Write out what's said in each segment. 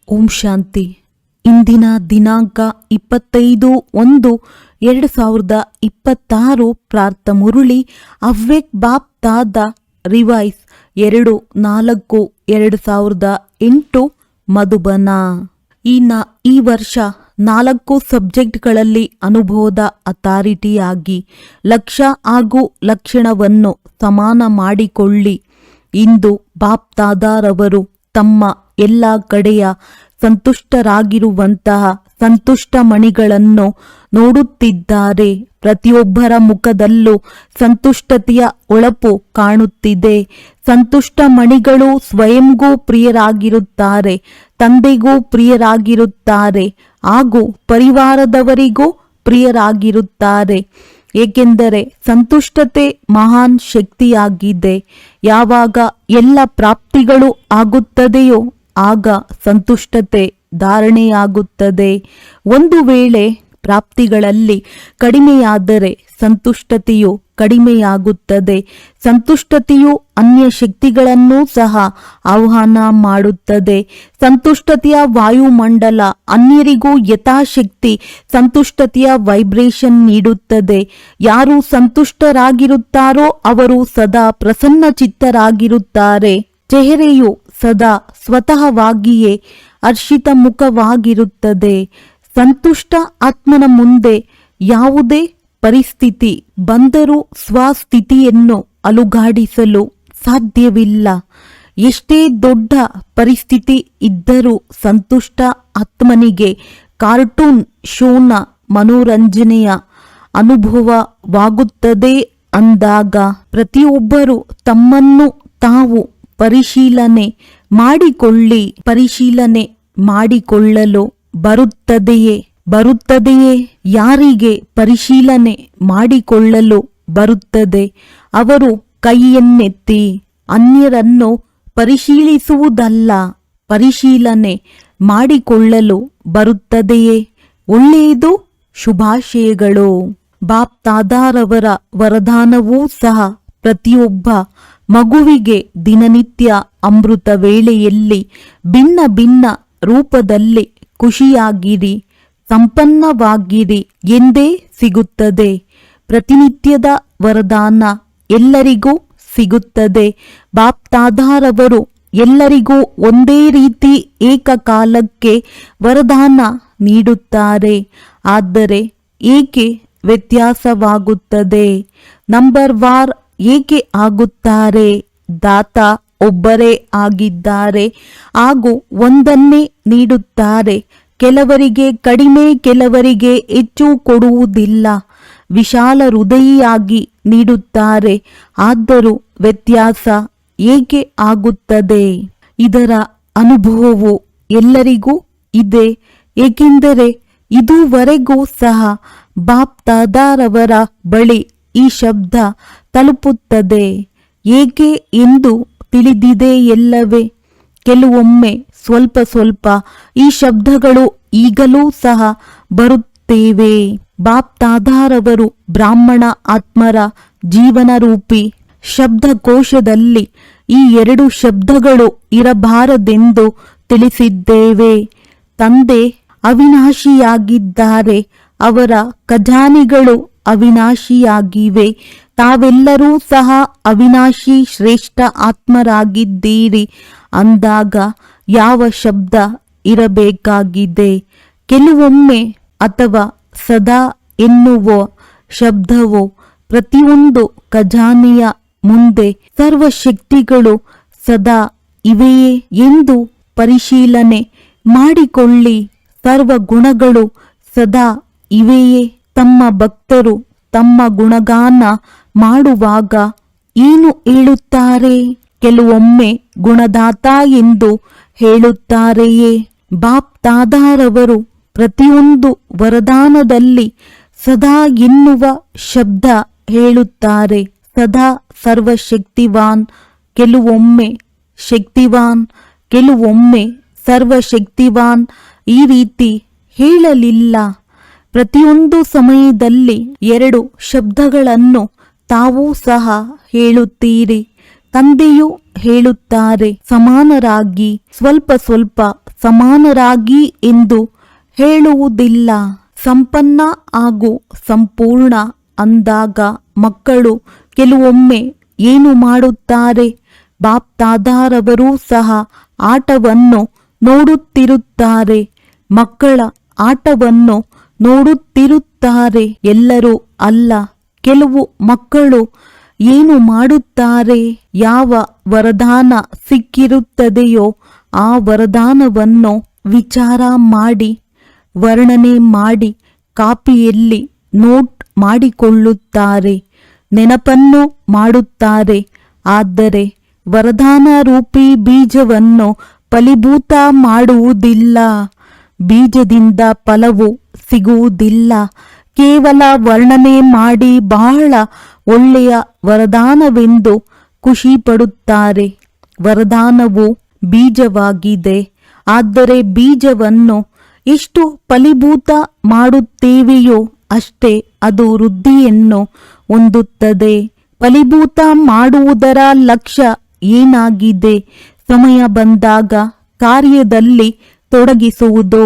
ಓಂ ಶಾಂತಿ. ಇಂದಿನ ದಿನಾಂಕ 25/1/2026. ಪ್ರಾರ್ಥ ಮುರುಳಿ ಅವ್ವೆಕ್ ಬಾಪ್ ತಾದ ರಿವೈಸ್ 2/4/2008 ಮಧುಬನ. ಈ ವರ್ಷ 4 ಸಬ್ಜೆಕ್ಟ್ಗಳಲ್ಲಿ ಅನುಭವದ ಅಥಾರಿಟಿಯಾಗಿ ಲಕ್ಷ್ಯ ಹಾಗೂ ಲಕ್ಷಣವನ್ನು ಸಮಾನ ಮಾಡಿಕೊಳ್ಳಿ. ಇಂದು ಬಾಪ್ ತಾದಾರವರು ತಮ್ಮ ಎಲ್ಲ ಕಡೆಯ ಸಂತುಷ್ಟರಾಗಿರುವಂತಹ ಸಂತುಷ್ಟ ಮಣಿಗಳನ್ನು ನೋಡುತ್ತಿದ್ದಾರೆ. ಪ್ರತಿಯೊಬ್ಬರ ಮುಖದಲ್ಲೂ ಸಂತುಷ್ಟತೆಯ ಹೊಳಪು ಕಾಣುತ್ತಿದೆ. ಸಂತುಷ್ಟ ಮಣಿಗಳು ಸ್ವಯಂಗೂ ಪ್ರಿಯರಾಗಿರುತ್ತಾರೆ, ತಂದೆಗೂ ಪ್ರಿಯರಾಗಿರುತ್ತಾರೆ ಹಾಗೂ ಪರಿವಾರದವರಿಗೂ ಪ್ರಿಯರಾಗಿರುತ್ತಾರೆ. ಏಕೆಂದರೆ ಸಂತುಷ್ಟತೆ ಮಹಾನ್ ಶಕ್ತಿಯಾಗಿದೆ. ಯಾವಾಗ ಎಲ್ಲ ಪ್ರಾಪ್ತಿಗಳು ಆಗುತ್ತದೆಯೋ ಆಗ ಸಂತುಷ್ಟತೆ ಧಾರಣೆಯಾಗುತ್ತದೆ. ಒಂದು ವೇಳೆ ಪ್ರಾಪ್ತಿಗಳಲ್ಲಿ ಕಡಿಮೆಯಾದರೆ ಸಂತುಷ್ಟತೆಯು ಕಡಿಮೆಯಾಗುತ್ತದೆ. ಸಂತುಷ್ಟತೆಯು ಅನ್ಯ ಶಕ್ತಿಗಳನ್ನೂ ಸಹ ಆಹ್ವಾನ ಮಾಡುತ್ತದೆ. ಸಂತುಷ್ಟತೆಯ ವಾಯುಮಂಡಲ ಅನ್ಯರಿಗೂ ಯಥಾಶಕ್ತಿ ಸಂತುಷ್ಟತೆಯ ವೈಬ್ರೇಷನ್ ನೀಡುತ್ತದೆ. ಯಾರು ಸಂತುಷ್ಟರಾಗಿರುತ್ತಾರೋ ಅವರು ಸದಾ ಪ್ರಸನ್ನಚಿತ್ತರಾಗಿರುತ್ತಾರೆ. ಚೆಹರೆಯು ಸದಾ ಸ್ವತಃವಾಗಿಯೇ ಹರ್ಷಿತ ಮುಖವಾಗಿರುತ್ತದೆ. ಸಂತುಷ್ಟ ಆತ್ಮನ ಮುಂದೆ ಯಾವುದೇ ಪರಿಸ್ಥಿತಿ ಬಂದರೂ ಸ್ವಸ್ಥಿತಿಯನ್ನು ಅಲುಗಾಡಿಸಲು ಸಾಧ್ಯವಿಲ್ಲ. ಎಷ್ಟೇ ದೊಡ್ಡ ಪರಿಸ್ಥಿತಿ ಇದ್ದರೂ ಸಂತುಷ್ಟ ಆತ್ಮನಿಗೆ ಕಾರ್ಟೂನ್ ಶೋನ ಮನೋರಂಜನೆಯ ಅನುಭವವಾಗುತ್ತದೆ. ಅಂದಾಗ ಪ್ರತಿಯೊಬ್ಬರು ತಮ್ಮನ್ನು ತಾವು ಪರಿಶೀಲನೆ ಮಾಡಿಕೊಳ್ಳಲು ಬರುತ್ತದೆಯೇ? ಯಾರಿಗೆ ಪರಿಶೀಲನೆ ಮಾಡಿಕೊಳ್ಳಲು ಬರುತ್ತದೆ ಅವರು ಕೈಯನ್ನೆತ್ತಿ. ಅನ್ಯರನ್ನು ಪರಿಶೀಲಿಸುವುದಲ್ಲ, ಪರಿಶೀಲನೆ ಮಾಡಿಕೊಳ್ಳಲು ಬರುತ್ತದೆಯೇ? ಒಳ್ಳೆಯದು. ಶುಭಾಶಯಗಳು. ಬಾಪ್ ದಾದಾರವರ ವರದಾನವೂ ಸಹ ಪ್ರತಿಯೊಬ್ಬ ಮಗುವಿಗೆ ದಿನನಿತ್ಯ ಅಮೃತ ವೇಳೆಯಲ್ಲಿ ಭಿನ್ನ ಭಿನ್ನ ರೂಪದಲ್ಲಿ ಖುಷಿಯಾಗಿರಿ, ಸಂಪನ್ನವಾಗಿರಿ ಎಂದೇ ಸಿಗುತ್ತದೆ. ಪ್ರತಿನಿತ್ಯದ ವರದಾನ ಎಲ್ಲರಿಗೂ ಸಿಗುತ್ತದೆ. ಬಾಪ್ ದಾದಾರವರು ಎಲ್ಲರಿಗೂ ಒಂದೇ ರೀತಿ ಏಕಕಾಲಕ್ಕೆ ವರದಾನ ನೀಡುತ್ತಾರೆ. ಆದರೆ ಏಕೆ ವ್ಯತ್ಯಾಸವಾಗುತ್ತದೆ? ನಂಬರ್ ವಾರ್ ಏಕೆ ಆಗುತ್ತಾರೆ? ದಾತ ಒಬ್ಬರೇ ಆಗಿದ್ದಾರೆ ಹಾಗೂ ಒಂದನ್ನೇ ನೀಡುತ್ತಾರೆ. ಕೆಲವರಿಗೆ ಕಡಿಮೆ, ಕೆಲವರಿಗೆ ಹೆಚ್ಚು ಕೊಡುವುದಿಲ್ಲ. ವಿಶಾಲ ಹೃದಯಿಯಾಗಿ ನೀಡುತ್ತಾರೆ. ಆದರೂ ವ್ಯತ್ಯಾಸ ಏಕೆ ಆಗುತ್ತದೆ? ಇದರ ಅನುಭವವು ಎಲ್ಲರಿಗೂ ಇದೆ. ಏಕೆಂದರೆ ಇದುವರೆಗೂ ಸಹ ಬಾಪ್ ದಾದಾರವರ ಬಳಿ ಈ ಶಬ್ದ ತಲುಪುತ್ತದೆ. ಏಕೆ ಎಂದು ತಿಳಿದಿದೆಯಲ್ಲವೇ? ಕೆಲವೊಮ್ಮೆ ಸ್ವಲ್ಪ ಸ್ವಲ್ಪ ಈ ಶಬ್ದಗಳು ಈಗಲೂ ಸಹ ಬರುತ್ತೇವೆ. ಬಾಪ್ ದಾದಾರವರು ಬ್ರಾಹ್ಮಣ ಆತ್ಮರ ಜೀವನರೂಪಿ ಶಬ್ದಕೋಶದಲ್ಲಿ ಈ ಎರಡು ಶಬ್ದಗಳು ಇರಬಾರದೆಂದು ತಿಳಿಸಿದ್ದೇವೆ. ತಂದೆ ಅವಿನಾಶಿಯಾಗಿದ್ದಾರೆ. ಅವರ ಖಜಾನೆಗಳು ಅವಿನಾಶಿಯಾಗಿವೆ. ತಾವೆಲ್ಲರೂ ಸಹ ಅವಿನಾಶಿ ಶ್ರೇಷ್ಠ ಆತ್ಮರಾಗಿದ್ದೀರಿ. ಅಂದಾಗ ಯಾವ ಶಬ್ದ ಇರಬೇಕಾಗಿದೆ? ಕೆಲವೊಮ್ಮೆ ಅಥವಾ ಸದಾ ಎನ್ನುವ ಶಬ್ದವು ಪ್ರತಿಯೊಂದು ಖಜಾನೆಯ ಮುಂದೆ ಸರ್ವಶಕ್ತಿಗಳು ಸದಾ ಇವೆಯೇ ಎಂದು ಪರಿಶೀಲನೆ ಮಾಡಿಕೊಳ್ಳಿ. ಸರ್ವ ಗುಣಗಳು ಸದಾ ಇವೆಯೇ? ತಮ್ಮ ಭಕ್ತರು ತಮ್ಮ ಗುಣಗಾನ ಮಾಡುವಾಗ ಏನು ಹೇಳುತ್ತಾರೆ? ಕೆಲವೊಮ್ಮೆ ಗುಣದಾತ ಎಂದು ಹೇಳುತ್ತಾರೆಯೇ? ಬಾಪ್ ದಾದಾರವರು ಪ್ರತಿಯೊಂದು ವರದಾನದಲ್ಲಿ ಸದಾ ಎನ್ನುವ ಶಬ್ದ ಹೇಳುತ್ತಾರೆ. ಸದಾ ಸರ್ವಶಕ್ತಿವಾನ್, ಕೆಲವೊಮ್ಮೆ ಶಕ್ತಿವಾನ್, ಕೆಲವೊಮ್ಮೆ ಸರ್ವಶಕ್ತಿವಾನ್. ಈ ರೀತಿ ಹೇಳಲಿಲ್ಲ. ಪ್ರತಿಯೊಂದು ಸಮಯದಲ್ಲಿ ಎರಡು ಶಬ್ದಗಳನ್ನು ತಾವೂ ಸಹ ಹೇಳುತ್ತೀರಿ. ತಂದೆಯು ಹೇಳುತ್ತಾರೆ ಸಮಾನರಾಗಿ, ಸ್ವಲ್ಪ ಸ್ವಲ್ಪ ಸಮಾನರಾಗಿ ಎಂದು ಹೇಳುವುದಿಲ್ಲ. ಸಂಪನ್ನ ಹಾಗೂ ಸಂಪೂರ್ಣ ಅಂದಾಗ ಮಕ್ಕಳು ಕೆಲವೊಮ್ಮೆ ಏನು ಮಾಡುತ್ತಾರೆ? ಬಾಪ್ ದಾದಾರವರೂ ಸಹ ಆಟವನ್ನು ನೋಡುತ್ತಿರುತ್ತಾರೆ. ಮಕ್ಕಳ ಆಟವನ್ನು ನೋಡುತ್ತಿರುತ್ತಾರೆ. ಎಲ್ಲರೂ ಅಲ್ಲ, ಕೆಲವು ಮಕ್ಕಳು ಏನು ಮಾಡುತ್ತಾರೆ? ಯಾವ ವರದಾನ ಸಿಕ್ಕಿರುತ್ತದೆಯೋ ಆ ವರದಾನವನ್ನು ವಿಚಾರ ಮಾಡಿ, ವರ್ಣನೆ ಮಾಡಿ, ಕಾಪಿಯಲ್ಲಿ ನೋಟ್ ಮಾಡಿಕೊಳ್ಳುತ್ತಾರೆ, ನೆನಪನ್ನು ಮಾಡುತ್ತಾರೆ. ಆದರೆ ವರದಾನ ರೂಪಿ ಬೀಜವನ್ನು ಫಲೀಭೂತ ಮಾಡುವುದಿಲ್ಲ. ಬೀಜದಿಂದ ಫಲವು ಸಿಗುವುದಿಲ್ಲ. ಕೇವಲ ವರ್ಣನೆ ಮಾಡಿ ಬಹಳ ಒಳ್ಳೆಯ ವರದಾನವೆಂದು ಖುಷಿ ಪಡುತ್ತಾರೆ. ವರದಾನವು ಬೀಜವಾಗಿದೆ. ಆದರೆ ಬೀಜವನ್ನು ಎಷ್ಟು ಫಲೀಭೂತ ಮಾಡುತ್ತೇವೆಯೋ ಅಷ್ಟೇ ಅದು ವೃದ್ಧಿಯನ್ನು ಹೊಂದುತ್ತದೆ. ಫಲೀಭೂತ ಮಾಡುವುದರ ಲಕ್ಷ್ಯ ಏನಾಗಿದೆ? ಸಮಯ ಬಂದಾಗ ಕಾರ್ಯದಲ್ಲಿ ತೊಡಗಿಸುವುದು.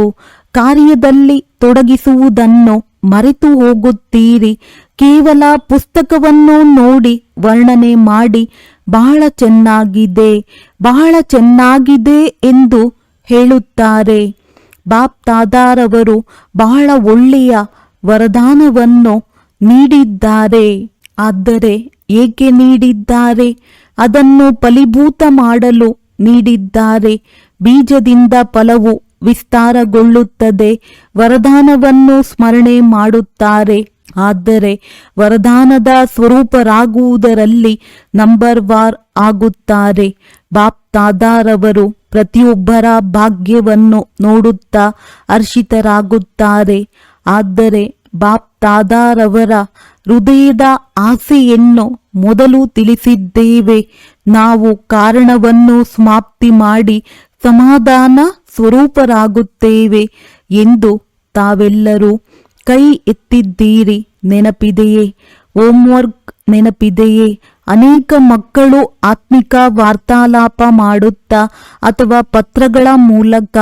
ಕಾರ್ಯದಲ್ಲಿ ತೊಡಗಿಸುವುದನ್ನು ಮರೆತು ಹೋಗುತ್ತೀರಿ. ಕೇವಲ ಪುಸ್ತಕವನ್ನು ನೋಡಿ ವರ್ಣನೆ ಮಾಡಿ ಬಹಳ ಚೆನ್ನಾಗಿದೆ, ಬಹಳ ಚೆನ್ನಾಗಿದೆ ಎಂದು ಹೇಳುತ್ತಾರೆ. ಬಾಪ್ ದಾದಾರವರು ಬಹಳ ಒಳ್ಳೆಯ ವರದಾನವನ್ನು ನೀಡಿದ್ದಾರೆ. ಆದರೆ ಏಕೆ ನೀಡಿದ್ದಾರೆ? ಅದನ್ನು ಫಲೀಭೂತ ಮಾಡಲು ನೀಡಿದ್ದಾರೆ. ಬೀಜದಿಂದ ಫಲವು ವಿಸ್ತಾರಗೊಳ್ಳುತ್ತದೆ. ವರದಾನವನ್ನು ಸ್ಮರಣೆ ಮಾಡುತ್ತಾರೆ. ಆದರೆ ವರದಾನದ ಸ್ವರೂಪರಾಗುವುದರಲ್ಲಿ ನಂಬರ್ ವಾರ್ ಆಗುತ್ತಾರೆ. ಬಾಪ್ ದಾದಾರವರು ಪ್ರತಿಯೊಬ್ಬರ ಭಾಗ್ಯವನ್ನು ನೋಡುತ್ತಾ ಹರ್ಷಿತರಾಗುತ್ತಾರೆ. ಆದರೆ ಬಾಪ್ ದಾದಾರವರ ಹೃದಯದ ಆಸೆಯನ್ನು ಮೊದಲು ತಿಳಿಸಿದ್ದೇವೆ. ನಾವು ಕಾರಣವನ್ನು ಸಮಾಪ್ತಿ ಮಾಡಿ ಸಮಾಧಾನ ಸ್ವರೂಪರಾಗುತ್ತೇವೆ ಎಂದು ತಾವೆಲ್ಲರೂ ಕೈ ಎತ್ತಿದ್ದೀರಿ. ನೆನಪಿದೆಯೇ? ಹೋಮ್ವರ್ಕ್ ನೆನಪಿದೆಯೇ? ಅನೇಕ ಮಕ್ಕಳು ಆತ್ಮಿಕ ವಾರ್ತಾಲಾಪ ಮಾಡುತ್ತಾ ಅಥವಾ ಪತ್ರಗಳ ಮೂಲಕ,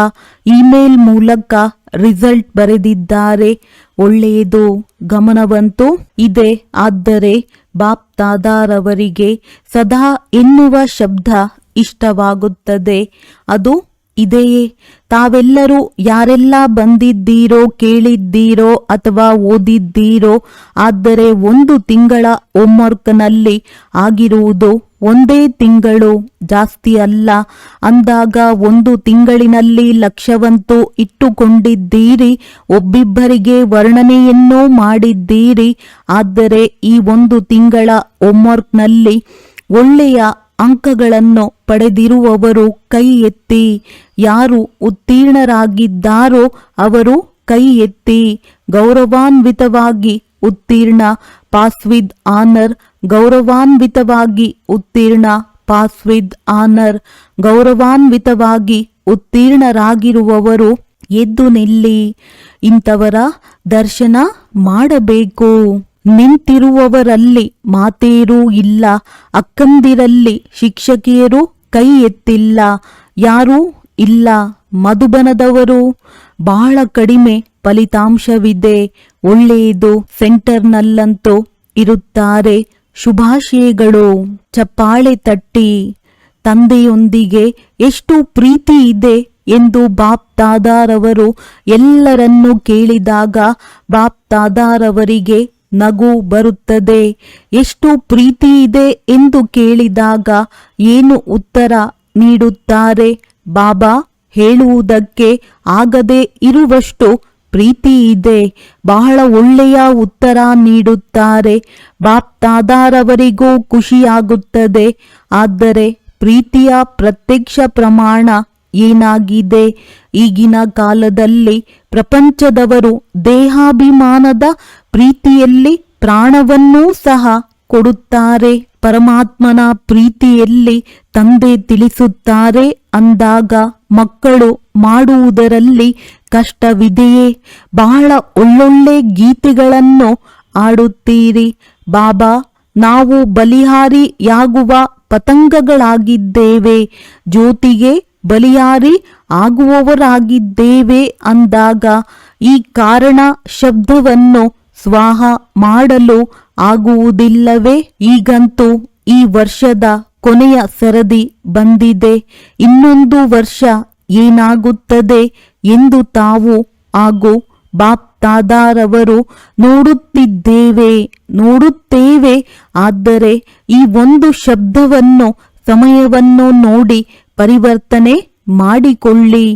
ಇಮೇಲ್ ಮೂಲಕ ರಿಸಲ್ಟ್ ಬರೆದಿದ್ದಾರೆ. ಒಳ್ಳೆಯದು, ಗಮನವಂತೂ ಇದೆ. ಆದರೆ ಬಾಪ್ ದಾದಾರವರಿಗೆ ಸದಾ ಎನ್ನುವ ಶಬ್ದ ಇಷ್ಟವಾಗುತ್ತದೆ. ಅದು ಇದೆಯೇ? ತಾವೆಲ್ಲರೂ ಯಾರೆಲ್ಲ ಬಂದಿದ್ದೀರೋ, ಕೇಳಿದ್ದೀರೋ ಅಥವಾ ಓದಿದ್ದೀರೋ, ಆದರೆ 1 ತಿಂಗಳ ಹೋಮ್ವರ್ಕ್ನಲ್ಲಿ ಆಗಿರುವುದು 1 ತಿಂಗಳು, ಜಾಸ್ತಿ ಅಲ್ಲ. ಅಂದಾಗ 1 ತಿಂಗಳಿನಲ್ಲಿ ಲಕ್ಷ್ಯವಂತೂ ಇಟ್ಟುಕೊಂಡಿದ್ದೀರಿ. ಒಬ್ಬಿಬ್ಬರಿಗೆ ವರ್ಣನೆಯನ್ನೂ ಮಾಡಿದ್ದೀರಿ. ಆದರೆ ಈ 1 ತಿಂಗಳ ಹೋಮ್ವರ್ಕ್ನಲ್ಲಿ ಒಳ್ಳೆಯ ಅಂಕಗಳನ್ನು ಪಡೆದಿರುವವರು ಕೈ ಎತ್ತಿ. ಯಾರು ಉತ್ತೀರ್ಣರಾಗಿದ್ದಾರೋ ಅವರು ಕೈ ಎತ್ತಿ. ಗೌರವಾನ್ವಿತವಾಗಿ ಉತ್ತೀರ್ಣ, ಪಾಸ್ ವಿತ್ ಆನರ್. ಗೌರವಾನ್ವಿತವಾಗಿ ಉತ್ತೀರ್ಣ, ಪಾಸ್ ವಿತ್ ಆನರ್. ಗೌರವಾನ್ವಿತವಾಗಿ ಉತ್ತೀರ್ಣರಾಗಿರುವವರು ಎದ್ದು ನಿಲ್ಲಿ. ಇಂಥವರ ದರ್ಶನ ಮಾಡಬೇಕು. ನಿಂತಿರುವವರಲ್ಲಿ ಮಾತೇರೂ ಇಲ್ಲ. ಅಕ್ಕಂದಿರಲ್ಲಿ ಶಿಕ್ಷಕಿಯರು ಕೈ ಎತ್ತಿಲ್ಲ. ಯಾರೂ ಇಲ್ಲ. ಮಧುಬನದವರು ಬಹಳ ಕಡಿಮೆ ಫಲಿತಾಂಶವಿದೆ. ಒಳ್ಳೆಯದು. ಸೆಂಟರ್ನಲ್ಲಂತೂ ಇರುತ್ತಾರೆ. ಶುಭಾಶಯಗಳು. ಚಪ್ಪಾಳೆ ತಟ್ಟಿ. ತಂದೆಯೊಂದಿಗೆ ಎಷ್ಟು ಪ್ರೀತಿ ಇದೆ ಎಂದು ಬಾಪ್ ದಾದಾರವರು ಎಲ್ಲರನ್ನೂ ಕೇಳಿದಾಗ ಬಾಪ್ ದಾದಾರವರಿಗೆ ನಗು ಬರುತ್ತದೆ. ಎಷ್ಟು ಪ್ರೀತಿ ಇದೆ ಎಂದು ಕೇಳಿದಾಗ ಏನು ಉತ್ತರ ನೀಡುತ್ತಾರೆ? ಬಾಬಾ ಹೇಳುವುದಕ್ಕೆ ಆಗದೆ ಇರುವಷ್ಟು ಪ್ರೀತಿ ಇದೆ. ಬಹಳ ಒಳ್ಳೆಯ ಉತ್ತರ ನೀಡುತ್ತಾರೆ. ಬಾಪ್ ದಾದಾರವರಿಗೂ ಖುಷಿಯಾಗುತ್ತದೆ. ಆದರೆ ಪ್ರೀತಿಯ ಪ್ರತ್ಯಕ್ಷ ಪ್ರಮಾಣ ಏನಾಗಿದೆ? ಈಗಿನ ಕಾಲದಲ್ಲಿ ಪ್ರಪಂಚದವರು ದೇಹಾಭಿಮಾನದ ಪ್ರೀತಿಯಲ್ಲಿ ಪ್ರಾಣವನ್ನೂ ಸಹ ಕೊಡುತ್ತಾರೆ. ಪರಮಾತ್ಮನ ಪ್ರೀತಿಯಲ್ಲಿ ತಂದೆ ತಿಳಿಸುತ್ತಾರೆ ಅಂದಾಗ ಮಕ್ಕಳು ಮಾಡುವುದರಲ್ಲಿ ಕಷ್ಟವಿದೆಯೇ? ಬಹಳ ಒಳ್ಳೊಳ್ಳೆ ಗೀತೆಗಳನ್ನು ಆಡುತ್ತೀರಿ. ಬಾಬಾ, ನಾವು ಬಲಿಹಾರಿಯಾಗುವ ಪತಂಗಗಳಾಗಿದ್ದೇವೆ, ಜ್ಯೋತಿಗೆ ಬಲಿಯಾರಿ ಆಗುವವರಾಗಿದ್ದೇವೆ ಅಂದಾಗ ಈ ಕಾರಣ ಶಬ್ದವನ್ನು ಸ್ವಾಹ ಮಾಡಲು ಆಗುವುದಿಲ್ಲವೇ? ಈಗಂತೂ ಈ ವರ್ಷದ ಕೊನೆಯ ಸರದಿ ಬಂದಿದೆ. ಇನ್ನೊಂದು ವರ್ಷ ಏನಾಗುತ್ತದೆ ಎಂದು ತಾವು ಹಾಗೂ ಬಾಪ್ ದಾದಾರವರು ನೋಡುತ್ತೇವೆ. ಆದರೆ ಈ ಒಂದು ಶಬ್ದವನ್ನು, ಸಮಯವನ್ನು ನೋಡಿ ಪರಿವರ್ತನೆ ಮಾಡಿಕೊಳ್ಳಿ.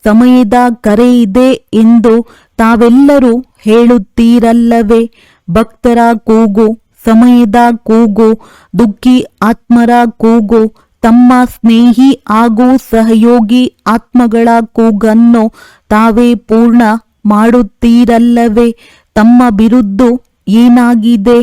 ಸಮಯದ ಕರೆ ಇದೆ ಎಂದು ತಾವೆಲ್ಲರೂ ಹೇಳುತ್ತೀರಲ್ಲವೇ? ಭಕ್ತರ ಕೂಗು, ಸಮಯದ ಕೂಗು, ದುಃಖಿ ಆತ್ಮರ ಕೂಗು, ತಮ್ಮ ಸ್ನೇಹಿ ಹಾಗೂ ಸಹಯೋಗಿ ಆತ್ಮಗಳ ಕೂಗನ್ನು ತಾವೇ ಪೂರ್ಣ ಮಾಡುತ್ತೀರಲ್ಲವೇ? ತಮ್ಮ ಬಿರುದು ಏನಾಗಿದೆ,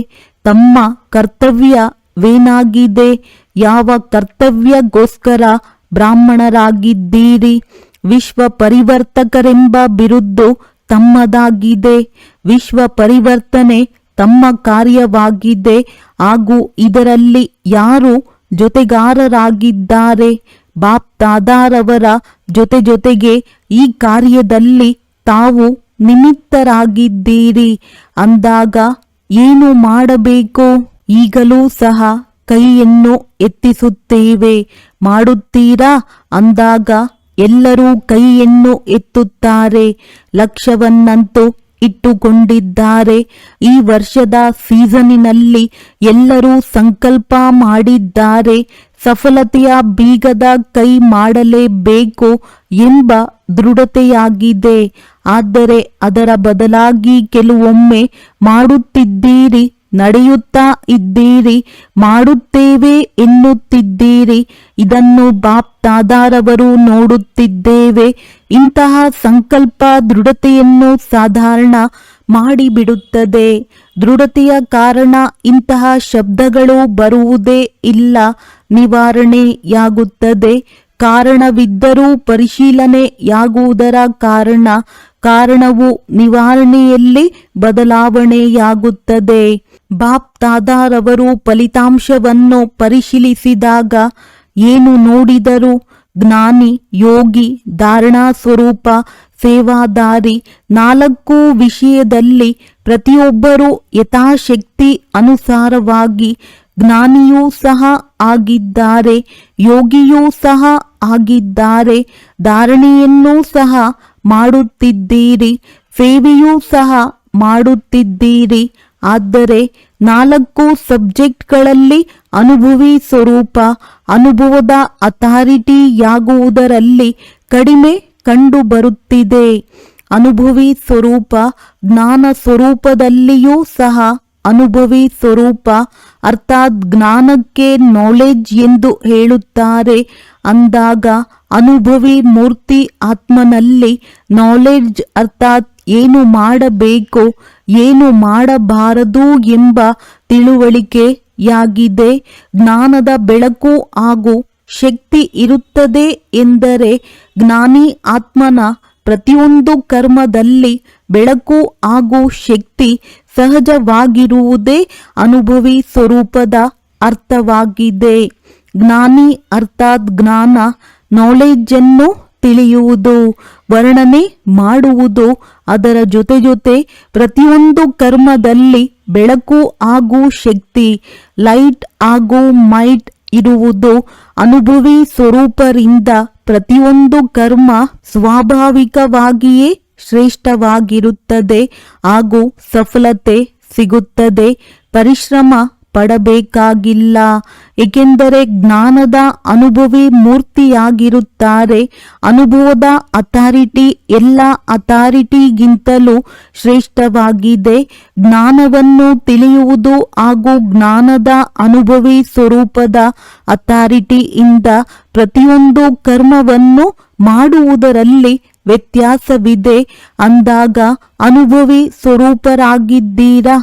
ತಮ್ಮ ಕರ್ತವ್ಯವೇನಾಗಿದೆ, ಯಾವ ಕರ್ತವ್ಯಗೋಸ್ಕರ ಬ್ರಾಹ್ಮಣರಾಗಿದ್ದೀರಿ. ವಿಶ್ವ ಪರಿವರ್ತಕರೆಂಬ ಬಿರುದು ತಮ್ಮದಾಗಿದೆ. ವಿಶ್ವ ಪರಿವರ್ತನೆ ತಮ್ಮ ಕಾರ್ಯವಾಗಿದೆ ಹಾಗೂ ಇದರಲ್ಲಿ ಯಾರು ಜೊತೆಗಾರರಾಗಿದ್ದಾರೆ? ಬಾಪ್ ದಾದಾರವರ ಜೊತೆಗೆ ಈ ಕಾರ್ಯದಲ್ಲಿ ತಾವು ನಿಮಿತ್ತರಾಗಿದ್ದೀರಿ ಅಂದಾಗ ಏನು ಮಾಡಬೇಕು? ಈಗಲೂ ಸಹ ಕೈಯನ್ನು ಎತ್ತಿಸುತ್ತೇವೆ, ಮಾಡುತ್ತೀರಾ ಅಂದಾಗ ಎಲ್ಲರೂ ಕೈಯನ್ನು ಎತ್ತುತ್ತಾರೆ. ಲಕ್ಷ್ಯವನ್ನಂತೂ ಇಟ್ಟುಕೊಂಡಿದ್ದಾರೆ. ಈ ವರ್ಷದ ಸೀಸನಿನಲ್ಲಿ ಎಲ್ಲರೂ ಸಂಕಲ್ಪ ಮಾಡಿದ್ದಾರೆ. ಸಫಲತೆಯ ಬೀಗದ ಕೈ ಮಾಡಲೇಬೇಕು ಎಂಬ ದೃಢತೆಯಾಗಿದೆ. ಆದರೆ ಅದರ ಬದಲಾಗಿ ಕೆಲವೊಮ್ಮೆ ಮಾಡುತ್ತಿದ್ದೀರಿ, ನಡೆಯುತ್ತಾ ಇದ್ದೀರಿ, ಮಾಡುತ್ತೇವೆ ಎನ್ನುತ್ತಿದ್ದೀರಿ. ಇದನ್ನು ಬಾಪ್ ದಾದಾರವರು ನೋಡುತ್ತಿದ್ದೇವೆ. ಇಂತಹ ಸಂಕಲ್ಪ ದೃಢತೆಯನ್ನು ಸಾಧಾರಣ ಮಾಡಿಬಿಡುತ್ತದೆ. ದೃಢತೆಯ ಕಾರಣ ಇಂತಹ ಶಬ್ದಗಳು ಬರುವುದೇ ಇಲ್ಲ, ನಿವಾರಣೆಯಾಗುತ್ತದೆ. ಕಾರಣವಿದ್ದರೂ ಪರಿಶೀಲನೆಯಾಗುವುದರ ಕಾರಣವು ನಿವಾರಣೆಯಲ್ಲಿ ಬದಲಾವಣೆಯಾಗುತ್ತದೆ. ಬಾಪ್ ದಾದಾರವರು ಫಲಿತಾಂಶವನ್ನು ಪರಿಶೀಲಿಸಿದಾಗ ಏನು ನೋಡಿದರು? ಜ್ಞಾನಿ, ಯೋಗಿ, ಧಾರಣಾ ಸ್ವರೂಪ, ಸೇವಾದಾರಿ, 4 ವಿಷಯದಲ್ಲಿ ಪ್ರತಿಯೊಬ್ಬರೂ ಯಥಾಶಕ್ತಿ ಅನುಸಾರವಾಗಿ ಜ್ಞಾನಿಯೂ ಸಹ ಆಗಿದ್ದಾರೆ, ಯೋಗಿಯೂ ಸಹ ಆಗಿದ್ದಾರೆ, ಧಾರಣೆಯನ್ನೂ ಸಹ ಮಾಡುತ್ತಿದ್ದೀರಿ, ಸೇವೆಯೂ ಸಹ ಮಾಡುತ್ತಿದ್ದೀರಿ. ಆದರೆ 4 ಸಬ್ಜೆಕ್ಟ್ಗಳಲ್ಲಿ ಅನುಭವಿ ಸ್ವರೂಪ, ಅನುಭವದ ಅಥಾರಿಟಿಯಾಗುವುದರಲ್ಲಿ ಕಡಿಮೆ ಕಂಡುಬರುತ್ತಿದೆ. ಅನುಭವಿ ಸ್ವರೂಪ, ಜ್ಞಾನ ಸ್ವರೂಪದಲ್ಲಿಯೂ ಸಹ ಅನುಭವಿ ಸ್ವರೂಪ ಅರ್ಥಾತ್ ಜ್ಞಾನಕ್ಕೆ ನಾಲೆಡ್ಜ್ ಎಂದು ಹೇಳುತ್ತಾರೆ ಅಂದಾಗ ಅನುಭವಿ ಮೂರ್ತಿ ಆತ್ಮನಲ್ಲಿ ನಾಲೆಡ್ಜ್ ಅರ್ಥಾತ್ ಏನು ಮಾಡಬೇಕು, ಏನು ಮಾಡಬಾರದು ಎಂಬ ತಿಳುವಳಿಕೆಯಾಗಿದೆ. ಜ್ಞಾನದ ಬೆಳಕು ಹಾಗೂ ಶಕ್ತಿ ಇರುತ್ತದೆ ಎಂದರೆ ಜ್ಞಾನಿ ಆತ್ಮನ ಪ್ರತಿಯೊಂದು ಕರ್ಮದಲ್ಲಿ ಬೆಳಕು ಹಾಗೂ ಶಕ್ತಿ ಸಹಜವಾಗಿರುವುದೇ ಅನುಭವಿ ಸ್ವರೂಪದ ಅರ್ಥವಾಗಿದೆ. ಜ್ಞಾನಿ ಅರ್ಥಾತ್ ಜ್ಞಾನ, ನಾಲೆಡ್ಜ್ ಅನ್ನು ತಿಳಿಯುವುದು, ವರ್ಣನೆ ಮಾಡುವುದು, ಅದರ ಜೊತೆ ಪ್ರತಿಯೊಂದು ಕರ್ಮದಲ್ಲಿ ಬೆಳಕು ಹಾಗೂ ಶಕ್ತಿ, ಲೈಟ್ ಹಾಗೂ ಮೈಟ್ ಇರುವುದು. ಅನುಭವಿ ಸ್ವರೂಪರಿಂದ ಪ್ರತಿಯೊಂದು ಕರ್ಮ ಸ್ವಾಭಾವಿಕವಾಗಿಯೇ ಶ್ರೇಷ್ಠವಾಗಿರುತ್ತದೆ ಹಾಗೂ ಸಫಲತೆ ಸಿಗುತ್ತದೆ. ಪರಿಶ್ರಮ ಪಡಬೇಕಾಗಿಲ್ಲ, ಏಕೆಂದರೆ ಜ್ಞಾನದ ಅನುಭವಿ ಮೂರ್ತಿಯಾಗಿರುತ್ತಾರೆ. ಅನುಭವದ ಅಥಾರಿಟಿ ಎಲ್ಲ ಅಥಾರಿಟಿಗಿಂತಲೂ ಶ್ರೇಷ್ಠವಾಗಿದೆ. ಜ್ಞಾನವನ್ನು ತಿಳಿಯುವುದು ಹಾಗೂ ಜ್ಞಾನದ ಅನುಭವಿ ಸ್ವರೂಪದ ಅಥಾರಿಟಿಯಿಂದ ಪ್ರತಿಯೊಂದು ಕರ್ಮವನ್ನು ಮಾಡುವುದರಲ್ಲಿ ವ್ಯತ್ಯಾಸವಿದೆ ಅಂದಾಗ ಅನುಭವಿ ಸ್ವರೂಪರಾಗಿದ್ದೀರಾ.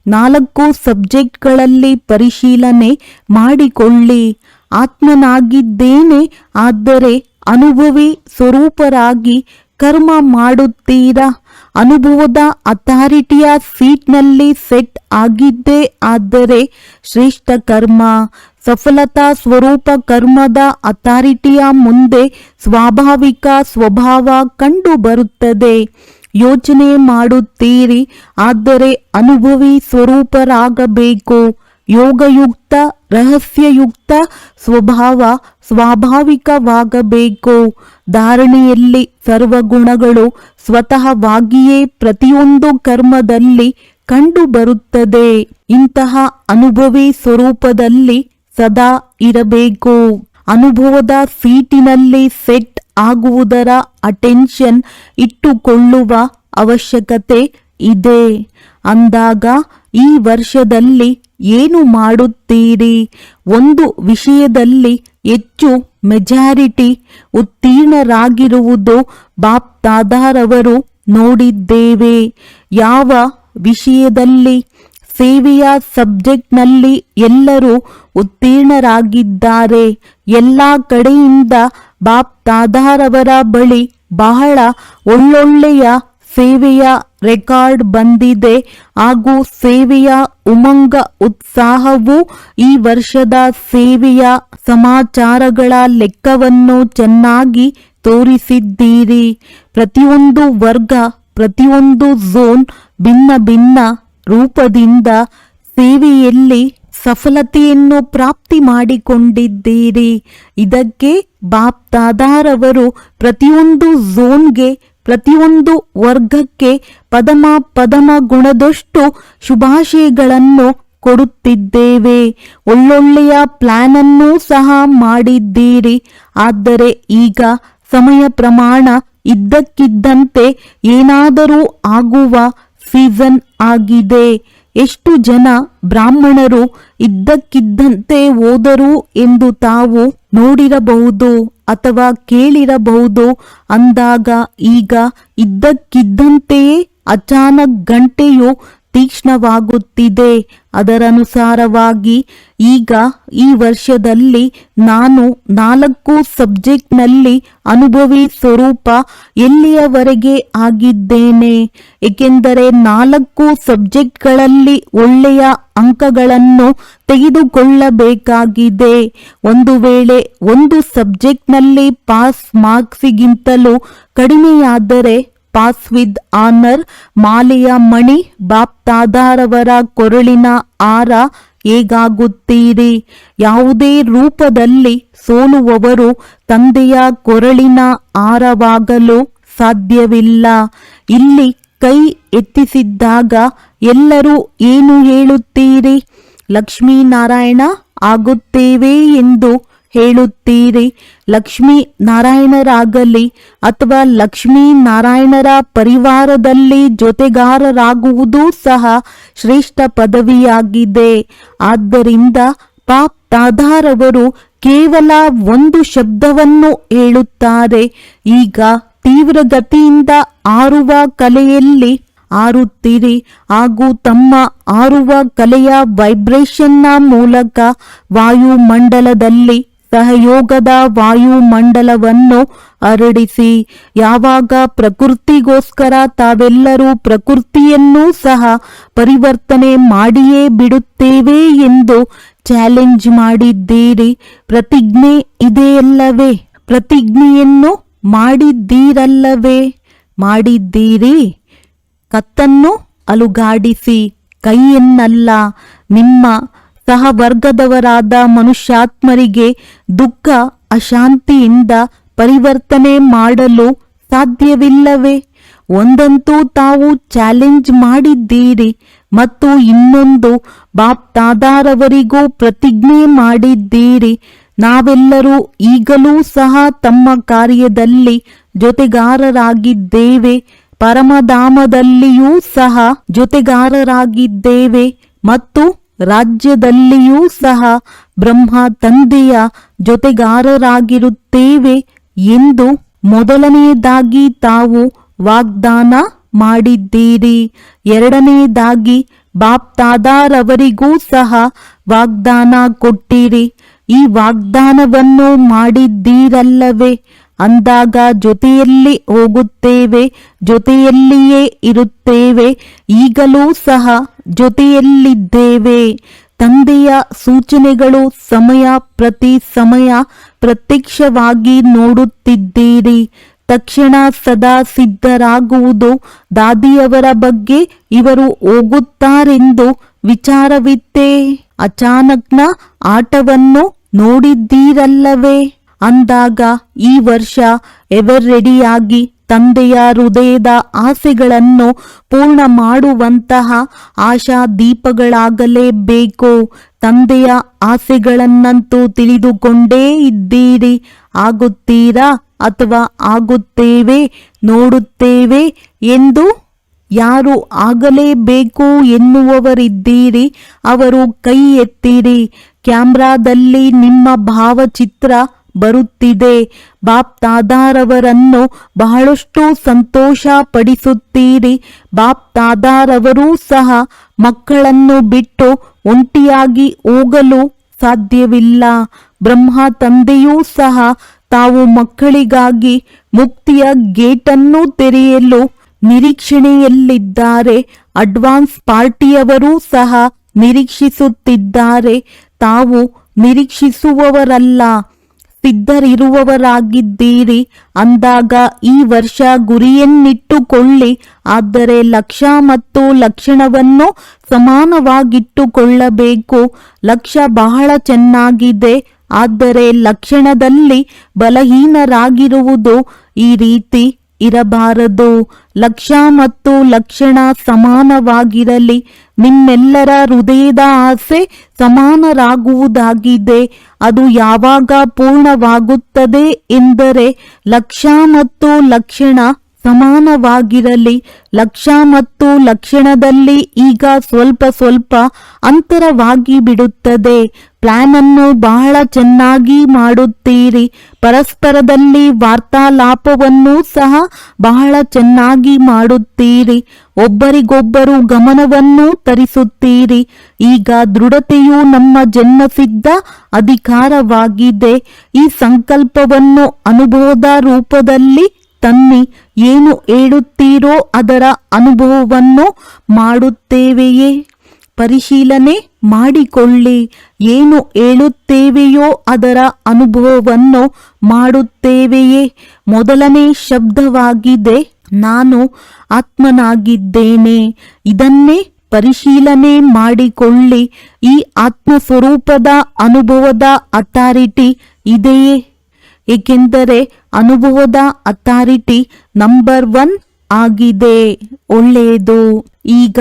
4 ಸಬ್ಜೆಕ್ಟ್ಗಳಲ್ಲಿ ಪರಿಶೀಲನೆ ಮಾಡಿಕೊಳ್ಳಿ. ಆತ್ಮನಾಗಿದ್ದೇನೆ, ಆದರೆ ಅನುಭವಿ ಸ್ವರೂಪರಾಗಿ ಕರ್ಮ ಮಾಡುತ್ತೀರಾ. ಅನುಭವದ ಅಥಾರಿಟಿಯ ಸೀಟ್ನಲ್ಲಿ ಸೆಟ್ ಆಗಿದ್ದೇ ಆದರೆ ಶ್ರೇಷ್ಠ ಕರ್ಮ. ಸಫಲತಾ ಸ್ವರೂಪ ಕರ್ಮದ ಅಥಾರಿಟಿಯ ಮುಂದೆ ಸ್ವಾಭಾವಿಕ ಸ್ವಭಾವ ಕಂಡು ಬರುತ್ತದೆ. ಯೋಚನೆ ಮಾಡುತ್ತೀರಿ, ಆದರೆ ಅನುಭವಿ ಸ್ವರೂಪರಾಗಬೇಕು. ಯೋಗಯುಕ್ತ ರಹಸ್ಯಯುಕ್ತ ಸ್ವಭಾವ ಸ್ವಾಭಾವಿಕವಾಗಬೇಕು. ಧಾರಣೆಯಲ್ಲಿ ಸರ್ವಗುಣಗಳು ಸ್ವತಃವಾಗಿಯೇ ಪ್ರತಿಯೊಂದು ಕರ್ಮದಲ್ಲಿ ಕಂಡುಬರುತ್ತದೆ. ಇಂತಹ ಅನುಭವಿ ಸ್ವರೂಪದಲ್ಲಿ ಸದಾ ಇರಬೇಕು. ಅನುಭವದ ಸೀಟಿನಲ್ಲಿ ಸೆಟ್ ಆಗುವುದರ ಅಟೆನ್ಷನ್ ಇಟ್ಟುಕೊಳ್ಳುವ ಅವಶ್ಯಕತೆ ಇದೆ ಅಂದಾಗ ಈ ವರ್ಷದಲ್ಲಿ ಏನು ಮಾಡುತ್ತೀರಿ? ಒಂದು ವಿಷಯದಲ್ಲಿ ಹೆಚ್ಚು ಮೆಜಾರಿಟಿ ಉತ್ತೀರ್ಣರಾಗಿರುವುದು ಬಾಪ್ ದಾದಾರವರು ನೋಡಿದ್ದೇವೆ. ಯಾವ ವಿಷಯದಲ್ಲಿ ಸೇವೆಯ ಸಬ್ಜೆಕ್ಟ್ನಲ್ಲಿ ಎಲ್ಲರೂ ಉತ್ತೀರ್ಣರಾಗಿದ್ದಾರೆ. ಎಲ್ಲ ಕಡೆಯಿಂದ ಬಾಪ್ ದಾದಾರವರ ಬಳಿ ಬಹಳ ಒಳ್ಳೊಳ್ಳೆಯ ಸೇವೆಯ ರೆಕಾರ್ಡ್ ಬಂದಿದೆ ಹಾಗೂ ಸೇವೆಯ ಉಮಂಗ ಉತ್ಸಾಹವು ಈ ವರ್ಷದ ಸೇವೆಯ ಸಮಾಚಾರಗಳ ಲೆಕ್ಕವನ್ನು ಚೆನ್ನಾಗಿ ತೋರಿಸಿದ್ದೀರಿ. ಪ್ರತಿಯೊಂದು ವರ್ಗ, ಪ್ರತಿಯೊಂದು ಝೋನ್ ಭಿನ್ನ ಭಿನ್ನ ರೂಪದಿಂದ ಸೇವೆಯಲ್ಲಿ ಸಫಲತೆಯನ್ನು ಪ್ರಾಪ್ತಿ ಮಾಡಿಕೊಂಡಿದ್ದೀರಿ. ಇದಕ್ಕೆ ಬಾಪ್ ದಾದಾರವರು ಪ್ರತಿಯೊಂದು ಝೋನ್ಗೆ, ಪ್ರತಿಯೊಂದು ವರ್ಗಕ್ಕೆ ಪದಮ ಗುಣದಷ್ಟು ಶುಭಾಶಯಗಳನ್ನು ಕೊಡುತ್ತಿದ್ದೇವೆ. ಒಳ್ಳೊಳ್ಳೆಯ ಪ್ಲಾನ್ ಅನ್ನು ಸಹ ಮಾಡಿದ್ದೀರಿ. ಆದರೆ ಈಗ ಸಮಯ ಪ್ರಮಾಣ ಇದ್ದಕ್ಕಿದ್ದಂತೆ ಏನಾದರೂ ಆಗುವ ಸೀಸನ್ ಆಗಿದೆ. ಎಷ್ಟು ಜನ ಬ್ರಾಹ್ಮಣರು ಇದ್ದಕ್ಕಿದ್ದಂತೆ ಹೋದರು ಎಂದು ತಾವು ನೋಡಿರಬಹುದು ಅಥವಾ ಕೇಳಿರಬಹುದು. ಅಂದಾಗ ಈಗ ಇದ್ದಕ್ಕಿದ್ದಂತೆಯೇ ಅಚಾನಕ್ ಗಂಟೆಯು ತೀಕ್ಷ್ಣವಾಗುತ್ತಿದೆ. ಅದರನುಸಾರವಾಗಿ ಈಗ ಈ ವರ್ಷದಲ್ಲಿ ನಾನು 4 ಸಬ್ಜೆಕ್ಟ್ನಲ್ಲಿ ಅನುಭವಿ ಸ್ವರೂಪ ಎಲ್ಲಿಯವರೆಗೆ ಆಗಿದ್ದೇನೆ. ಏಕೆಂದರೆ 4 ಸಬ್ಜೆಕ್ಟ್ಗಳಲ್ಲಿ ಒಳ್ಳೆಯ ಅಂಕಗಳನ್ನು ತೆಗೆದುಕೊಳ್ಳಬೇಕಾಗಿದೆ. ಒಂದು ವೇಳೆ ಒಂದು ಸಬ್ಜೆಕ್ಟ್ನಲ್ಲಿ ಪಾಸ್ ಮಾರ್ಕ್ಸಿಗಿಂತಲೂ ಕಡಿಮೆಯಾದರೆ ಪಾಸ್ ವಿತ್ ಆನರ್ ಮಾಲೆಯ ಮಣಿ ಬಾಪ್ ದಾದಾರವರ ಕೊರಳಿನ ಹಾರ ಹೇಗಾಗುತ್ತೀರಿ. ಯಾವುದೇ ರೂಪದಲ್ಲಿ ಸೋಲುವವರು ತಂದೆಯ ಕೊರಳಿನ ಹಾರವಾಗಲು ಸಾಧ್ಯವಿಲ್ಲ. ಇಲ್ಲಿ ಕೈ ಎತ್ತಿಸಿದ್ದಾಗ ಎಲ್ಲರೂ ಏನು ಹೇಳುತ್ತೀರಿ? ಲಕ್ಷ್ಮೀನಾರಾಯಣ ಆಗುತ್ತೇವೆ ಎಂದು ಹೇಳುತ್ತೀರಿ. ಲಕ್ಷ್ಮೀ ನಾರಾಯಣರಾಗಲಿ ಅಥವಾ ಲಕ್ಷ್ಮೀ ನಾರಾಯಣರ ಪರಿವಾರದಲ್ಲಿ ಜೊತೆಗಾರರಾಗುವುದು ಸಹ ಶ್ರೇಷ್ಠ ಪದವಿಯಾಗಿದೆ. ಆದ್ದರಿಂದ ಬಾಪ್ ದಾದಾರವರು ಕೇವಲ ಒಂದು ಶಬ್ದವನ್ನು ಹೇಳುತ್ತಾರೆ. ಈಗ ತೀವ್ರಗತಿಯಿಂದ ಹಾರುವ ಕಲೆಯಲ್ಲಿ ಹಾರುತ್ತೀರಿ ಹಾಗೂ ತಮ್ಮ ಹಾರುವ ಕಲೆಯ ವೈಬ್ರೇಷನ್ನ ಮೂಲಕ ವಾಯುಮಂಡಲದಲ್ಲಿ ಸಹಯೋಗದ ವಾಯುಮಂಡಲವನ್ನು ಹರಡಿಸಿ. ಯಾವಾಗ ಪ್ರಕೃತಿಗೋಸ್ಕರ ತಾವೆಲ್ಲರೂ ಪ್ರಕೃತಿಯನ್ನೂ ಸಹ ಪರಿವರ್ತನೆ ಮಾಡಿಯೇ ಬಿಡುತ್ತೇವೆ ಎಂದು ಚಾಲೆಂಜ್ ಮಾಡಿದ್ದೀರಿ. ಪ್ರತಿಜ್ಞೆ ಇದೆಯಲ್ಲವೇ? ಪ್ರತಿಜ್ಞೆಯನ್ನು ಮಾಡಿದ್ದೀರಲ್ಲವೇ? ಮಾಡಿದ್ದೀರಿ. ಕತ್ತನ್ನು ಅಲುಗಾಡಿಸಿ, ಕೈಯನ್ನಲ್ಲ. ನಿಮ್ಮ ಸಹವರ್ಗದವರಾದ ಮನುಷ್ಯಾತ್ಮರಿಗೆ ದುಃಖ ಅಶಾಂತಿಯಿಂದ ಪರಿವರ್ತನೆ ಮಾಡಲು ಸಾಧ್ಯವಿಲ್ಲವೇ? ಒಂದಂತೂ ತಾವು ಚಾಲೆಂಜ್ ಮಾಡಿದ್ದೀರಿ ಮತ್ತು ಇನ್ನೊಂದು ಬಾಪ್ ದಾದಾರವರಿಗೂ ಪ್ರತಿಜ್ಞೆ ಮಾಡಿದ್ದೀರಿ. ನಾವೆಲ್ಲರೂ ಈಗಲೂ ಸಹ ತಮ್ಮ ಕಾರ್ಯದಲ್ಲಿ ಜೊತೆಗಾರರಾಗಿದ್ದೇವೆ. ಪರಮಧಾಮದಲ್ಲಿಯೂ ಸಹ ಜೊತೆಗಾರರಾಗಿದ್ದೇವೆ ಮತ್ತು ರಾಜ್ಯದಲ್ಲಿಯೂ ಸಹ ಬ್ರಹ್ಮ ತಂದೆಯ ಜೊತೆಗಾರರಾಗಿರುತ್ತೇವೆ ಎಂದು ಮೊದಲನೆಯದಾಗಿ ತಾವು ವಾಗ್ದಾನ ಮಾಡಿದ್ದೀರಿ. ಎರಡನೆಯದಾಗಿ ಬಾಪ್ ದಾದಾರವರಿಗೂ ಸಹ ವಾಗ್ದಾನ ಕೊಟ್ಟಿರಿ. ಈ ವಾಗ್ದಾನವನ್ನು ಮಾಡಿದ್ದೀರಲ್ಲವೇ? ಅಂದಾಗ ಜೊತೆಯಲ್ಲಿ ಹೋಗುತ್ತೇವೆ, ಜೊತೆಯಲ್ಲಿಯೇ ಇರುತ್ತೇವೆ. ಈಗಲೂ ಸಹ ಜೊತೆಯಲ್ಲಿದ್ದೇವೆ. ತಂದೆಯ ಸೂಚನೆಗಳು ಸಮಯ ಪ್ರತಿ ಸಮಯ ಪ್ರತ್ಯಕ್ಷವಾಗಿ ನೋಡುತ್ತಿದ್ದೀರಿ. ತಕ್ಷಣ ಸದಾ ಸಿದ್ಧರಾಗುವುದು. ದಾದಿಯವರ ಬಗ್ಗೆ ಇವರು ಹೋಗುತ್ತಾರೆಂದು ವಿಚಾರವಿತ್ತೇ? ಅಚಾನಕ್ನ ಆಟವನ್ನು ನೋಡಿದ್ದೀರಲ್ಲವೇ? ಅಂದಾಗ ಈ ವರ್ಷ ಎವರ್ ರೆಡಿಯಾಗಿ ತಂದೆಯ ಹೃದಯದ ಆಸೆಗಳನ್ನು ಪೂರ್ಣ ಮಾಡುವಂತಹ ಆಶಾ ದೀಪಗಳಾಗಲೇಬೇಕು. ತಂದೆಯ ಆಸೆಗಳನ್ನಂತೂ ತಿಳಿದುಕೊಂಡೇ ಇದ್ದೀರಿ. ಆಗುತ್ತೀರಾ ಅಥವಾ ಆಗುತ್ತೇವೆ, ನೋಡುತ್ತೇವೆ ಎಂದು ಯಾರು ಆಗಲೇಬೇಕು ಎನ್ನುವವರಿದ್ದೀರಿ ಅವರು ಕೈ ಎತ್ತಿರಿ. ಕ್ಯಾಮ್ರಾದಲ್ಲಿ ನಿಮ್ಮ ಭಾವಚಿತ್ರ ಬರುತ್ತಿದೆ. ಬಾಪ್ ತಾದಾರವರನ್ನು ಬಹಳಷ್ಟು ಸಂತೋಷ ಪಡಿಸುತ್ತೀರಿ. ಬಾಪ್ ತಾದಾರವರೂ ಸಹ ಮಕ್ಕಳನ್ನು ಬಿಟ್ಟು ಒಂಟಿಯಾಗಿ ಹೋಗಲು ಸಾಧ್ಯವಿಲ್ಲ. ಬ್ರಹ್ಮ ತಂದೆಯೂ ಸಹ ತಾವು ಮಕ್ಕಳಿಗಾಗಿ ಮುಕ್ತಿಯ ಗೇಟನ್ನು ತೆರೆಯಲು ನಿರೀಕ್ಷಣೆಯಲ್ಲಿದ್ದಾರೆ. ಅಡ್ವಾನ್ಸ್ ಪಾರ್ಟಿಯವರೂ ಸಹ ನಿರೀಕ್ಷಿಸುತ್ತಿದ್ದಾರೆ. ತಾವು ನಿರೀಕ್ಷಿಸುವವರಲ್ಲ, ಸಿದ್ಧರಿರುವವರಾಗಿದ್ದೀರಿ. ಅಂದಾಗ ಈ ವರ್ಷ ಗುರಿಯನ್ನಿಟ್ಟುಕೊಳ್ಳಿ. ಆದರೆ ಲಕ್ಷ್ಯ ಮತ್ತು ಲಕ್ಷಣವನ್ನು ಸಮಾನವಾಗಿಟ್ಟುಕೊಳ್ಳಬೇಕು. ಲಕ್ಷ್ಯ ಬಹಳ ಚೆನ್ನಾಗಿದೆ, ಆದರೆ ಲಕ್ಷಣದಲ್ಲಿ ಬಲಹೀನರಾಗಿರುವುದು ಈ ರೀತಿ ಇರಬಾರದು. ಲಕ್ಷ್ಯ ಮತ್ತು ಲಕ್ಷಣ ಸಮಾನವಾಗಿರಲಿ. ನಿಮ್ಮೆಲ್ಲರ ಹೃದಯದ ಆಸೆ ಸಮಾನರಾಗುವುದಾಗಿದೆ. ಅದು ಯಾವಾಗ ಪೂರ್ಣವಾಗುತ್ತದೆ ಎಂದರೆ ಲಕ್ಷ್ಯ ಮತ್ತು ಲಕ್ಷಣ ಸಮಾನವಾಗಿರಲಿ. ಲಕ್ಷ್ಯ ಮತ್ತು ಲಕ್ಷಣದಲ್ಲಿ ಈಗ ಸ್ವಲ್ಪ ಸ್ವಲ್ಪ ಅಂತರವಾಗಿ ಬಿಡುತ್ತದೆ. ಪ್ಲಾನ್ ಅನ್ನು ಬಹಳ ಚೆನ್ನಾಗಿ ಮಾಡುತ್ತೀರಿ. ಪರಸ್ಪರದಲ್ಲಿ ವಾರ್ತಾಲಾಪವನ್ನು ಸಹ ಬಹಳ ಚೆನ್ನಾಗಿ ಮಾಡುತ್ತೀರಿ. ಒಬ್ಬರಿಗೊಬ್ಬರು ಗಮನವನ್ನು ತರಿಸುತ್ತೀರಿ. ಈಗ ದೃಢತೆಯು ನಮ್ಮ ಜನ್ಮಸಿದ್ಧ ಅಧಿಕಾರವಾಗಿದೆ. ಈ ಸಂಕಲ್ಪವನ್ನು ಅನುಭವದ ರೂಪದಲ್ಲಿ ತನ್ನಿ. ಏನು ಹೇಳುತ್ತೀರೋ ಅದರ ಅನುಭವವನ್ನು ಮಾಡುತ್ತೇವೆಯೇ? ಪರಿಶೀಲನೆ ಮಾಡಿಕೊಳ್ಳಿ. ಏನು ಹೇಳುತ್ತೇವೆಯೋ ಅದರ ಅನುಭವವನ್ನು ಮಾಡುತ್ತೇವೆಯೇ? ಮೊದಲನೇ ಶಬ್ದವಾಗಿದೆ ನಾನು ಆತ್ಮನಾಗಿದ್ದೇನೆ. ಇದನ್ನೇ ಪರಿಶೀಲನೆ ಮಾಡಿಕೊಳ್ಳಿ. ಈ ಆತ್ಮ ಸ್ವರೂಪದ ಅನುಭವದ ಅಥಾರಿಟಿ ಇದೆಯೇ? ಏಕೆಂದರೆ ಅನುಭವದ ಅಥಾರಿಟಿ ನಂಬರ್ 1 ಆಗಿದೆ. ಒಳ್ಳೆಯದು. ಈಗ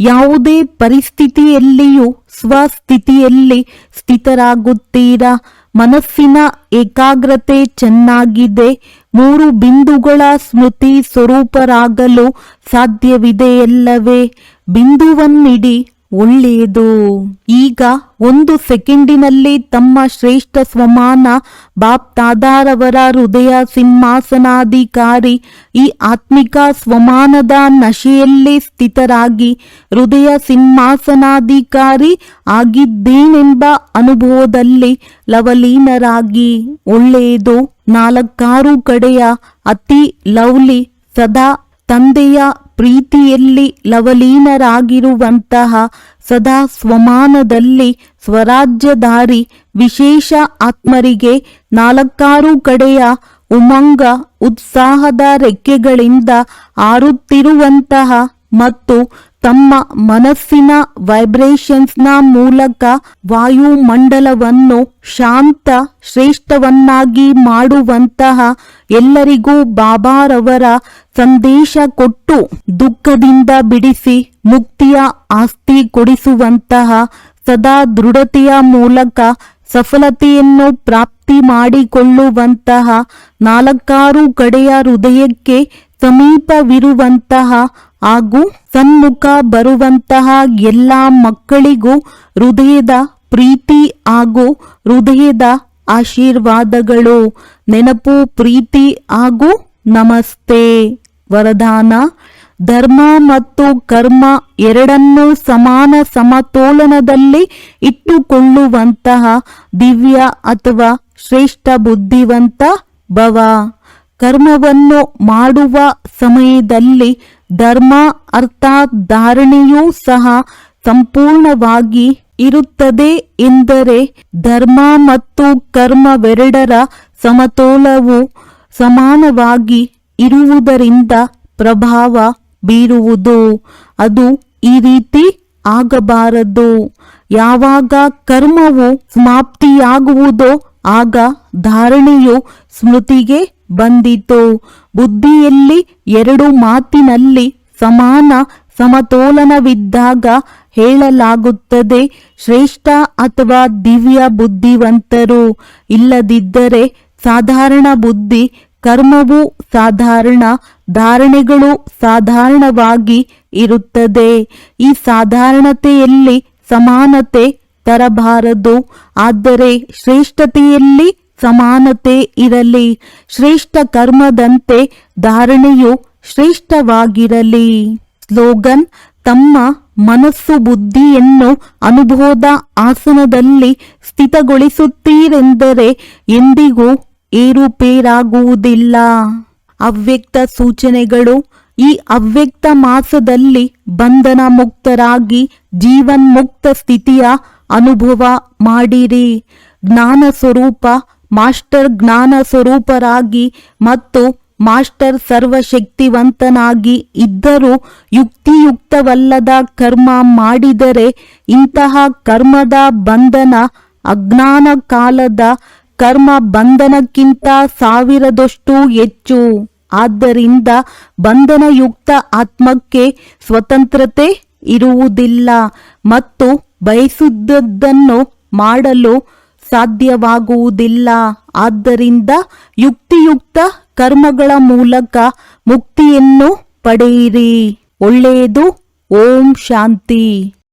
ಯಾವುದೇ ಪರಿಸ್ಥಿತಿಯಲ್ಲಿಯೂ ಸ್ವಸ್ಥಿತಿಯಲ್ಲಿ ಸ್ಥಿತರಾಗುತ್ತೀರಾ. ಮನಸ್ಸಿನ ಏಕಾಗ್ರತೆ ಚೆನ್ನಾಗಿದೆ. 3 ಬಿಂದುಗಳ ಸ್ಮೃತಿ ಸ್ವರೂಪರಾಗಲು ಸಾಧ್ಯವಿದೆಯಲ್ಲವೇ? ಬಿಂದುವನ್ನಿಡಿ. ಒಳ್ಳೆಯದು. ಈಗ 1 ಸೆಕೆಂಡಿನಲ್ಲಿ ತಮ್ಮ ಶ್ರೇಷ್ಠ ಸ್ವಮಾನ ಬಾಪ್ ತಾದಾರವರ ಹೃದಯ ಸಿಂಹಾಸನಾಧಿಕಾರಿ ಈ ಆತ್ಮಿಕ ಸ್ವಮಾನದ ನಶೆಯಲ್ಲಿ ಸ್ಥಿತರಾಗಿ ಹೃದಯ ಸಿಂಹಾಸನಾಧಿಕಾರಿ ಆಗಿದ್ದೇನೆಂಬ ಅನುಭವದಲ್ಲಿ ಲವಲೀನರಾಗಿ. ಒಳ್ಳೆಯದು. 4 ಕಡೆಯ ಅತಿ ಲವ್ಲಿ ಸದಾ ತಂದೆಯ ಪ್ರೀತಿಯಲ್ಲಿ ಲವಲೀನರಾಗಿರುವಂತಹ ಸದಾ ಸ್ವಮಾನದಲ್ಲಿ ಸ್ವರಾಜ್ಯಧಾರಿ ವಿಶೇಷ ಆತ್ಮರಿಗೆ 4 ಕಡೆಯ ಉಮಂಗ ಉತ್ಸಾಹದ ರೆಕ್ಕೆಗಳಿಂದ ಹಾರುತ್ತಿರುವಂತಹ ಮತ್ತು ತಮ್ಮ ಮನಸ್ಸಿನ ವೈಬ್ರೇಷನ್ಸ್ನ ಮೂಲಕ ವಾಯುಮಂಡಲವನ್ನು ಶಾಂತ ಶ್ರೇಷ್ಠವನ್ನಾಗಿ ಮಾಡುವಂತಹ ಎಲ್ಲರಿಗೂ ಬಾಬಾರವರ ಸಂದೇಶ ಕೊಟ್ಟು ದುಃಖದಿಂದ ಬಿಡಿಸಿ ಮುಕ್ತಿಯ ಆಸ್ತಿ ಕೊಡಿಸುವಂತಹ ಸದಾ ದೃಢತೆಯ ಮೂಲಕ ಸಫಲತೆಯನ್ನು ಪ್ರಾಪ್ತಿ ಮಾಡಿಕೊಳ್ಳುವಂತಹ 4 ಕಡೆಯ ಹೃದಯಕ್ಕೆ ಸಮೀಪವಿರುವಂತಹ ಹಾಗೂ ಸನ್ಮುಖ ಬರುವಂತಹ ಎಲ್ಲ ಮಕ್ಕಳಿಗೂ ಹೃದಯದ ಪ್ರೀತಿ ಹಾಗೂ ಹೃದಯದ ಆಶೀರ್ವಾದಗಳು. ನೆನಪು, ಪ್ರೀತಿ ಹಾಗೂ ನಮಸ್ತೆ. ವರದಾನ: ಧರ್ಮ ಮತ್ತು ಕರ್ಮ ಎರಡನ್ನೂ ಸಮಾನ ಸಮತೋಲನದಲ್ಲಿ ಇಟ್ಟುಕೊಳ್ಳುವಂತಹ ದಿವ್ಯ ಅಥವಾ ಶ್ರೇಷ್ಠ ಬುದ್ಧಿವಂತ ಭವ. ಕರ್ಮವನ್ನು ಮಾಡುವ ಸಮಯದಲ್ಲಿ ಧರ್ಮ ಅರ್ಥಾತ್ ಧಾರಣೆಯೂ ಸಹ ಸಂಪೂರ್ಣವಾಗಿ ಇರುತ್ತದೆ. ಎಂದರೆ ಧರ್ಮ ಮತ್ತು ಕರ್ಮವೆರಡರ ಸಮತೋಲವು ಸಮಾನವಾಗಿ ಇರುವುದರಿಂದ ಪ್ರಭಾವ ಬೀರುವುದು. ಅದು ಈ ರೀತಿ ಆಗಬಾರದು. ಯಾವಾಗ ಕರ್ಮವು ಸಮಾಪ್ತಿಯಾಗುವುದೋ ಆಗ ಧಾರಣೆಯು ಸ್ಮೃತಿಗೆ ಬಂದಿತು. ಬುದ್ಧಿಯಲ್ಲಿ 2 ಮಾತಿನಲ್ಲಿ ಸಮಾನ ಸಮತೋಲನವಿದ್ದಾಗ ಹೇಳಲಾಗುತ್ತದೆ ಶ್ರೇಷ್ಠ ಅಥವಾ ದಿವ್ಯ ಬುದ್ಧಿವಂತರು. ಇಲ್ಲದಿದ್ದರೆ ಸಾಧಾರಣ ಬುದ್ಧಿ, ಕರ್ಮವು ಸಾಧಾರಣ, ಧಾರಣೆಗಳು ಸಾಧಾರಣವಾಗಿ ಇರುತ್ತದೆ. ಈ ಸಾಧಾರಣತೆಯಲ್ಲಿ ಸಮಾನತೆ ತರಬಾರದು. ಆದರೆ ಶ್ರೇಷ್ಠತೆಯಲ್ಲಿ ಸಮಾನತೆ ಇರಲಿ. ಶ್ರೇಷ್ಠ ಕರ್ಮದಂತೆ ಧಾರಣೆಯು ಶ್ರೇಷ್ಠವಾಗಿರಲಿ. ಸ್ಲೋಗನ್: ತಮ್ಮ ಮನಸ್ಸು ಬುದ್ಧಿಯನ್ನು ಅನುಭವದ ಆಸನದಲ್ಲಿ ಸ್ಥಿತಗೊಳಿಸುತ್ತೀರೆಂದರೆ ಎಂದಿಗೂ ಏರುಪೇರಾಗುವುದಿಲ್ಲ. ಅವ್ಯಕ್ತ ಸೂಚನೆಗಳು: ಈ ಅವ್ಯಕ್ತ ಮಾಸದಲ್ಲಿ ಬಂಧನ ಮುಕ್ತರಾಗಿ ಜೀವನ್ಮುಕ್ತ ಸ್ಥಿತಿಯ ಅನುಭವ ಮಾಡಿರಿ. ಜ್ಞಾನ ಸ್ವರೂಪ ಮಾಸ್ಟರ್ ಜ್ಞಾನ ಸ್ವರೂಪರಾಗಿ ಮತ್ತು ಮಾಸ್ಟರ್ ಸರ್ವಶಕ್ತಿವಂತನಾಗಿ ಇದ್ದರೂ ಯುಕ್ತಿಯುಕ್ತವಲ್ಲದ ಕರ್ಮ ಮಾಡಿದರೆ ಇಂತಹ ಕರ್ಮದ ಬಂಧನ ಅಜ್ಞಾನ ಕಾಲದ ಕರ್ಮ ಬಂಧನಕ್ಕಿಂತ 1000ದಷ್ಟು ಹೆಚ್ಚು. ಆದ್ದರಿಂದ ಬಂಧನಯುಕ್ತ ಆತ್ಮಕ್ಕೆ ಸ್ವತಂತ್ರತೆ ಇರುವುದಿಲ್ಲ ಮತ್ತು ಬಯಸಿದ್ದನ್ನು ಮಾಡಲು ಸಾಧ್ಯವಾಗುವುದಿಲ್ಲ. ಆದ್ದರಿಂದ ಯುಕ್ತಿಯುಕ್ತ ಕರ್ಮಗಳ ಮೂಲಕ ಮುಕ್ತಿಯನ್ನು ಪಡೆಯಿರಿ. ಒಳ್ಳೆಯದು. ಓಂ ಶಾಂತಿ.